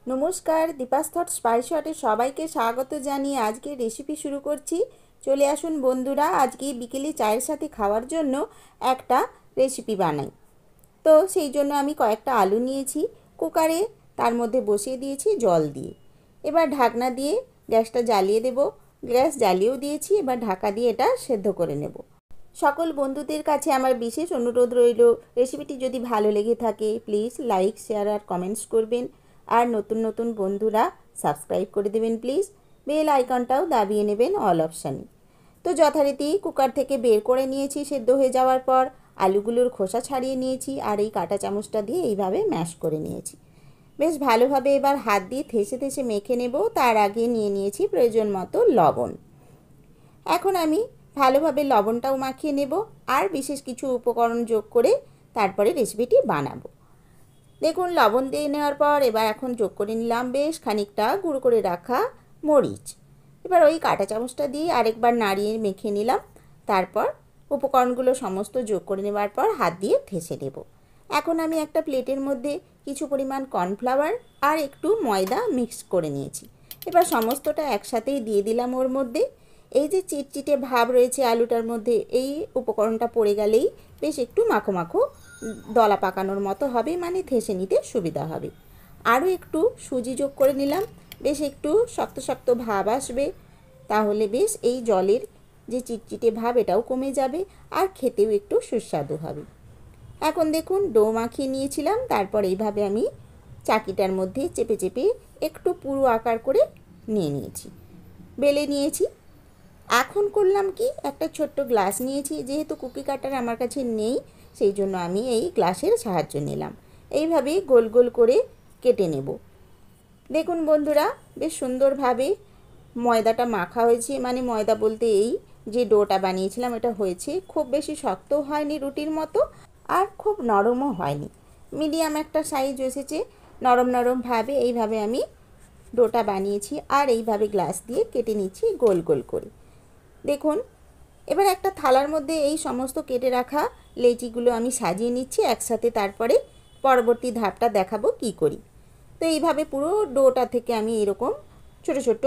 নমস্কার, Deepa's thought spice হটে সবাইকে স্বাগত জানিয়ে আজকে রেসিপি শুরু করছি। চলে আসুন বন্ধুরা, আজকে বিকেলে চায়ের সাথে খাওয়ার জন্য একটা রেসিপি বানাই। তো সেই জন্য আমি কয়েকটা আলু নিয়েছি, কুকারে তার মধ্যে বসিয়ে দিয়েছি জল দিয়ে। এবার ঢাকনা দিয়ে গ্যাসটা জ্বালিয়ে দেব। গ্যাস জ্বালিয়েও দিয়েছি, এবার ঢাকা দিয়ে এটা সেদ্ধ করে নেব। সকল বন্ধুদের কাছে আমার বিশেষ অনুরোধ রইল, রেসিপিটি যদি ভালো লেগে থাকে প্লিজ লাইক, শেয়ার আর কমেন্টস করবেন। আর নতুন নতুন বন্ধুরা সাবস্ক্রাইব করে দেবেন প্লিজ। বেল আইকনটাও দাবিয়ে নেবেন অল অপশানে। তো যথারীতি কুকার থেকে বের করে নিয়েছি। সেদ্ধ হয়ে যাওয়ার পর আলুগুলোর খোসা ছাড়িয়ে নিয়েছি আর এই কাঁটা চামচটা দিয়ে এইভাবে ম্যাশ করে নিয়েছি। বেশ ভালোভাবে এবার হাত দিয়ে থেসে থেসে মেখে নেব। তার আগে নিয়ে নিয়েছি প্রয়োজন মতো লবণ। এখন আমি ভালোভাবে লবণটাও মাখিয়ে নেব আর বিশেষ কিছু উপকরণ যোগ করে তারপরে রেসিপিটি বানাবো। দেখুন, লবণ দিয়ে নেওয়ার পর এবার এখন যোগ করে নিলাম বেশ খানিকটা গুঁড়ো করে রাখা মরিচ। এবার ওই কাঁটা চামচটা দিয়ে আরেকবার নাড়িয়ে মেখে নিলাম। তারপর উপকরণগুলো সমস্ত যোগ করে নেওয়ার পর হাত দিয়ে ঠেসে নেব। এখন আমি একটা প্লেটের মধ্যে কিছু পরিমাণ কর্নফ্লাওয়ার আর একটু ময়দা মিক্স করে নিয়েছি। এবার সমস্তটা একসাথেই দিয়ে দিলাম ওর মধ্যে। এই যে চিটচিটে ভাব রয়েছে আলুটার মধ্যে, এই উপকরণটা পড়ে গেলেই বেশ একটু মাখো মাখো দলা পাকানোর মতো হবে, মানে ঠেসে নিতে সুবিধা হবে। আরও একটু সুজি যোগ করে নিলাম। বেশ একটু শক্ত শক্ত ভাব আসবে, তাহলে বেশ এই জলের যে চিটচিটে ভাব এটাও কমে যাবে আর খেতেও একটু সুস্বাদু হবে। এখন দেখুন, ডো মাখিয়ে নিয়েছিলাম, তারপর এইভাবে আমি চাকিটার মধ্যে চেপে চেপে একটু পুরো আকার করে নিয়ে নিয়েছি, বেলে নিয়েছি। এখন করলাম কি, একটা ছোট্ট গ্লাস নিয়েছি। যেহেতু কুকি কাটার আমার কাছে নেই, সেই জন্য আমি এই গ্লাসের সাহায্য নিলাম। এইভাবে গোল গোল করে কেটে নেব। দেখুন বন্ধুরা, বেশ সুন্দরভাবে ময়দাটা মাখা হয়েছে, মানে ময়দা বলতে এই যে ডোটা বানিয়েছিলাম এটা হয়েছে। খুব বেশি শক্তও হয়নি রুটির মতো, আর খুব নরমও হয়নি, মিডিয়াম একটা সাইজ এসেছে। নরম নরমভাবে এইভাবে আমি ডোটা বানিয়েছি আর এইভাবে গ্লাস দিয়ে কেটে নিচ্ছি গোল গোল করে। দেখুন, এবার একটা থালার মধ্যে এই সমস্ত কেটে রাখা লেচিগুলো আমি সাজিয়ে নিচ্ছি একসাথে। তারপরে পরবর্তী ধাপটা দেখাবো কি করি। তো এইভাবে পুরো ডোটা থেকে আমি এরকম ছোট ছোট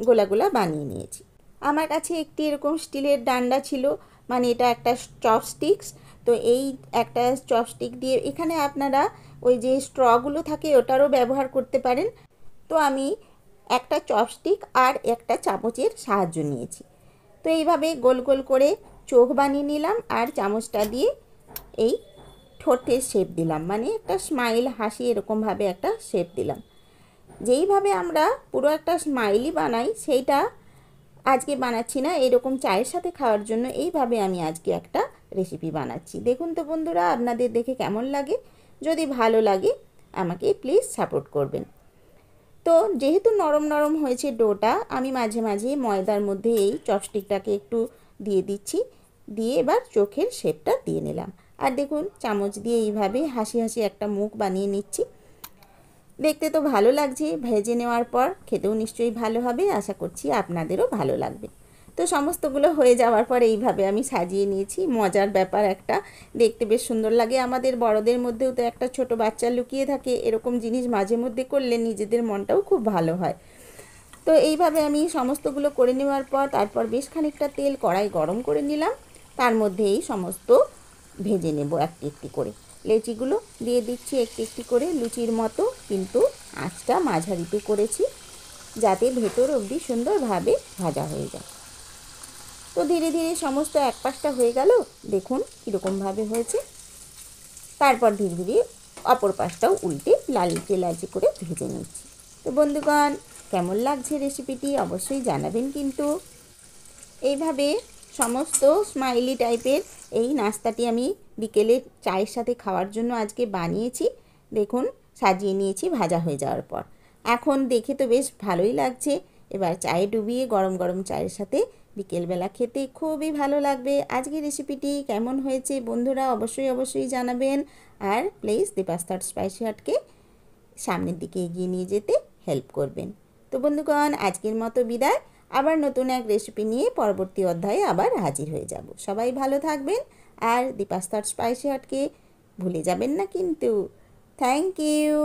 গোলা গোলা বানিয়ে নিয়েছি। আমার কাছে একটি এরকম স্টিলের ডান্ডা ছিল, মানে এটা একটা চপস্টিক্স। তো এই একটা চপস্টিক দিয়ে এখানে আপনারা ওই যে স্ট্রগুলো থাকে ওটারও ব্যবহার করতে পারেন। তো আমি একটা চপস্টিক আর একটা চামচের সাহায্য নিয়েছি। তো এইভাবে গোল গোল করে চোখ বানিয়ে নিলাম আর চামচটা দিয়ে এই ঠোঁটের শেপ দিলাম, মানে একটা স্মাইল হাসি এরকমভাবে একটা শেপ দিলাম। যেইভাবে আমরা পুরো একটা স্মাইলি বানাই সেইটা আজকে বানাচ্ছি না, এরকম চায়ের সাথে খাওয়ার জন্য এইভাবে আমি আজকে একটা রেসিপি বানাচ্ছি। দেখুন তো বন্ধুরা, আপনাদের দেখে কেমন লাগে? যদি ভালো লাগে আমাকে প্লিজ সাপোর্ট করবেন। তো যেহেতু নরম নরম হয়েছে ডোটা, আমি মাঝে মাঝে ময়দার মধ্যে এই চপস্টিকটাকে একটু দিয়ে দিচ্ছি, দিয়ে এবার চোখের শেপটা দিয়ে নিলাম। আর দেখুন, চামচ দিয়ে এইভাবে হাসি হাসি একটা মুখ বানিয়ে নিচ্ছি। দেখতে তো ভালো লাগছে, ভেজে নেওয়ার পর খেতেও নিশ্চয়ই ভালো হবে। আশা করছি আপনাদেরও ভালো লাগবে। তো সমস্তগুলো হয়ে যাওয়ার পর এইভাবে আমি সাজিয়ে নিয়েছি। মজার ব্যাপার একটা, দেখতে বেশ সুন্দর লাগে। আমাদের বড়দের মধ্যেও তো একটা ছোট বাচ্চা লুকিয়ে থাকে, এরকম জিনিস মাঝে মধ্যে করলে নিজেদের মনটাও খুব ভালো হয়। তো এইভাবে আমি সমস্তগুলো করে নেওয়ার পর তারপর বেশ খানিকটা তেল কড়াই গরম করে নিলাম। তার মধ্যে এই সমস্ত ভেজে নেব একটি একটি করে। লেচিগুলো দিয়ে দিচ্ছি একটি একটি করে লুচির মতো, কিন্তু আঁচটা মাঝারিতে করেছি যাতে ভেতর অবধি সুন্দরভাবে ভাজা হয়ে যায়। তো ধীরে ধীরে সমস্ত এক পাশটা হয়ে গেল, দেখুন কীরকমভাবে হয়েছে। তারপর ধীরে ধীরে অপর পাশটাও উল্টে লালচে লালচে করে ভেজে নিচ্ছি। তো বন্ধুগণ, কেমন লাগছে রেসিপিটি অবশ্যই জানাবেন কিন্তু। এইভাবে সমস্ত স্মাইলি টাইপের এই নাস্তাটি আমি বিকেলে চায়ের সাথে খাওয়ার জন্য আজকে বানিয়েছি। দেখুন, সাজিয়ে নিয়েছি ভাজা হয়ে যাওয়ার পর। এখন দেখে তো বেশ ভালোই লাগছে। এবার চায়ে ডুবিয়ে গরম গরম চায়ের সাথে বিকেলবেলা খেতে খুবই ভালো লাগবে। আজকের রেসিপিটি কেমন হয়েছে বন্ধুরা অবশ্যই অবশ্যই জানাবেন। আর প্লিজ দীপাস থট স্পাইসি হটকে সামনের দিকে এগিয়ে নিয়ে যেতে হেল্প করবেন। তো বন্ধুগণ, আজকের মতো বিদায়। আবার নতুন এক রেসিপি নিয়ে পরবর্তী অধ্যায়ে আবার হাজির হয়ে যাব। সবাই ভালো থাকবেন আর দীপাস থট স্পাইসি হটকে ভুলে যাবেন না কিন্তু। Thank you.